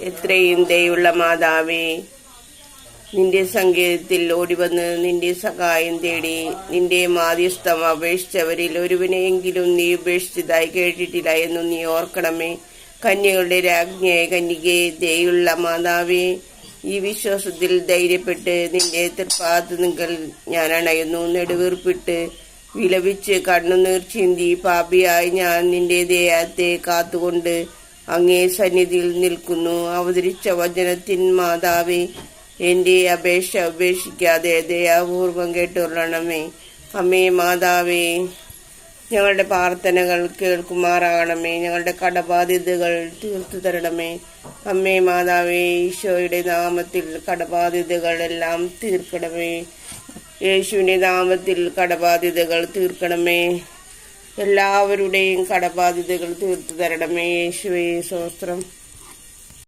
എത്രയും ദയുള്ള മാതാവേ, നിന്റെ സങ്കേതത്തിൽ ഓടിവന്ന് നിന്റെ സഹായം തേടി നിന്റെ മാധ്യസ്ഥം അപേക്ഷിച്ചവരിൽ ഒരുവനെയെങ്കിലും നീ ഉപേക്ഷിച്ചതായി കേട്ടിട്ടില്ല എന്നു നീ ഓർക്കണമേ. കന്യകളുടെ രാജ്ഞിയായ കന്യകേ, ദയുള്ള മാതാവേ, ഈ വിശ്വാസത്തിൽ ധൈര്യപ്പെട്ട് നിന്റെ തൃപ്പാദങ്ങൾ ഞാൻ അണയുന്നു. നെടുവീർപ്പിട്ട് വിലപിച്ച് കണ്ണുനീർ ചിന്തി പാപിയായി ഞാൻ നിന്റെ ദയത്തെ കാത്തുകൊണ്ട് അങ്ങേ സന്നിധിയിൽ നിൽക്കുന്നു. അവതരിച്ച വചനത്തിൻ മാതാവേ, എൻ്റെ അപേക്ഷ ഉപേക്ഷിക്കാതെ ദയാപൂർവം കേട്ടുകൊള്ളണമേ. അമ്മേ മാതാവേ, ഞങ്ങളുടെ പ്രാർത്ഥനകൾ കേൾക്കുമാറാകണമേ. ഞങ്ങളുടെ കടബാധ്യതകൾ തീർത്തു തരണമേ. അമ്മേ മാതാവേ, ഈശോയുടെ നാമത്തിൽ കടബാധ്യതകളെല്ലാം തീർക്കണമേ. യേശുവിൻ്റെ നാമത്തിൽ കടബാധ്യതകൾ തീർക്കണമേ. എല്ലാവരുടെയും കടബാധ്യതകൾ തീർത്തു തരണമേ. യേശുവേ സ്തോത്രം.